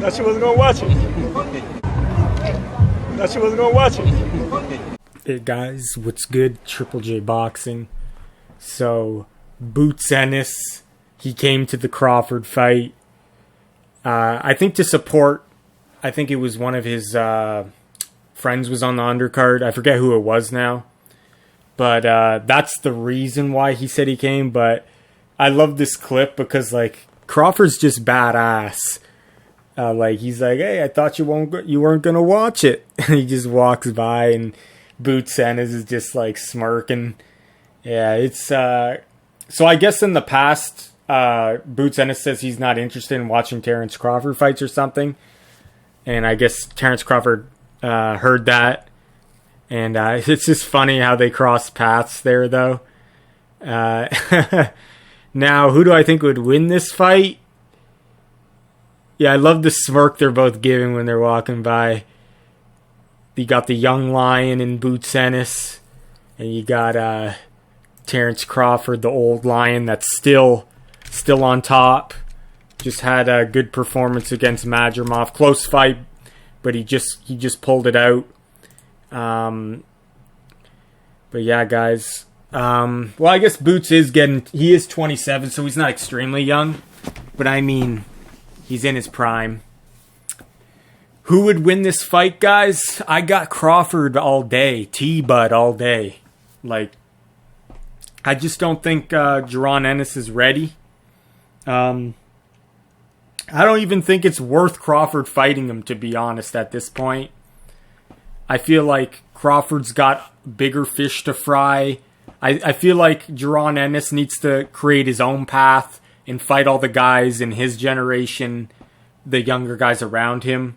Thought you wasn't gonna watch it. Thought you wasn't gonna watch it. Hey guys, what's good? Triple J Boxing. So, Boots Ennis, he came to the Crawford fight. I think to support, I think it was one of his friends was on the undercard. I forget who it was now. But that's the reason why he said he came. But I love this clip because, like, Crawford's just badass. Like, he's like, hey, I thought you weren't going to watch it. And he just walks by and Boots Ennis is just, like, smirking. Yeah, it's... So I guess in the past, Boots Ennis says he's not interested in watching Terence Crawford fights or something. And I guess Terence Crawford heard that. And it's just funny how they cross paths there, though. Now, who do I think would win this fight? Yeah, I love the smirk they're both giving when they're walking by. You got the young lion in Boots Ennis. And you got Terence Crawford, the old lion that's still on top. Just had a good performance against Madrimov. Close fight, but he just pulled it out. But yeah, guys. Well, I guess Boots he is 27, so he's not extremely young. But I mean, he's in his prime. Who would win this fight, guys? I got Crawford all day. T-Bud all day. Like, I just don't think Jaron Ennis is ready. I don't even think it's worth Crawford fighting him, to be honest, at this point. I feel like Crawford's got bigger fish to fry. I feel like Jaron Ennis needs to create his own path and fight all the guys in his generation, the younger guys around him.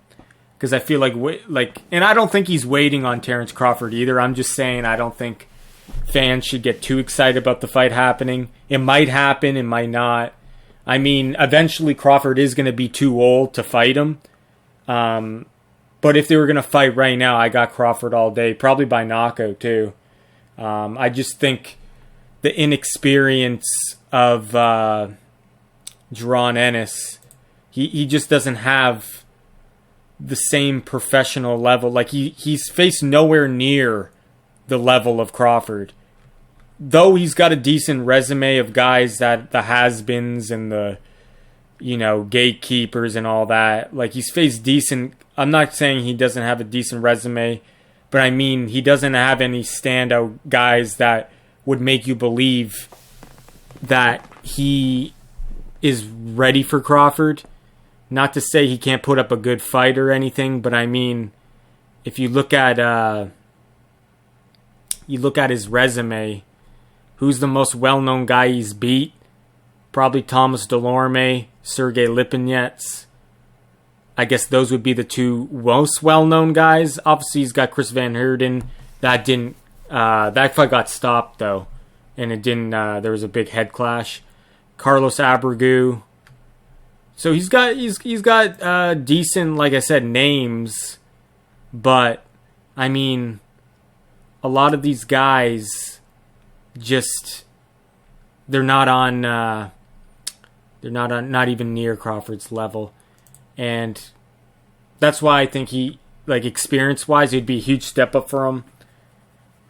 Because I feel like, and I don't think he's waiting on Terence Crawford either. I'm just saying I don't think fans should get too excited about the fight happening. It might happen, it might not. I mean, eventually Crawford is going to be too old to fight him. But if they were going to fight right now, I got Crawford all day. Probably by knockout, too. I just think the inexperience of Jaron Ennis, he just doesn't have the same professional level. Like, he's faced nowhere near the level of Crawford. Though he's got a decent resume of guys that the has-beens and the, gatekeepers and all that. Like, he's faced decent... I'm not saying he doesn't have a decent resume, but I mean, he doesn't have any standout guys that would make you believe that he is ready for Crawford. Not to say he can't put up a good fight or anything, but I mean, if you look at his resume, who's the most well-known guy he's beat? Probably Thomas Delorme, Sergey Lipinets. I guess those would be the two most well-known guys. Obviously, he's got Chris Van Heerden. That fight got stopped, though. And it didn't, there was a big head clash. Carlos Abregu. So he's got decent, like I said, names. But, I mean, a lot of these guys just, they're not even near Crawford's level. And that's why I think he, like, experience-wise, it'd be a huge step up for him.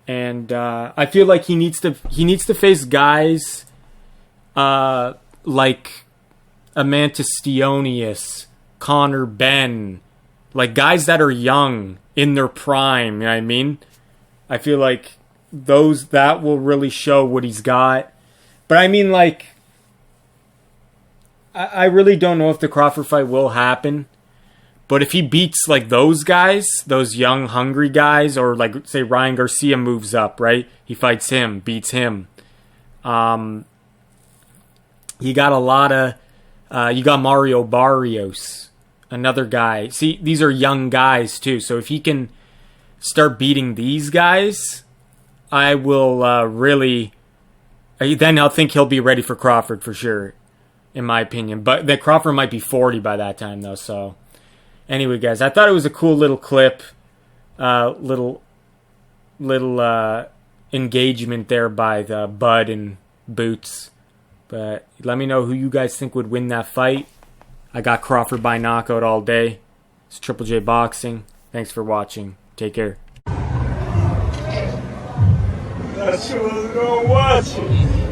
And I feel like he needs to face guys like Amantis Stionius, Connor Benn, like guys that are young in their prime. You know what I mean? I feel like that will really show what he's got. But I mean, like, I really don't know if the Crawford fight will happen. But if he beats, like, those guys, those young, hungry guys, or, like, say Ryan Garcia moves up, right? He fights him, beats him. You got a lot of... you got Mario Barrios, another guy. See, these are young guys, too. So if he can start beating these guys, I will really... Then I'll think he'll be ready for Crawford for sure, in my opinion. But that Crawford might be 40 by that time, though, so... Anyway, guys, I thought it was a cool little clip, little engagement there by the Bud and Boots. But let me know who you guys think would win that fight. I got Crawford by knockout all day. It's Triple J Boxing. Thanks for watching. Take care. That shit was gonna watch it.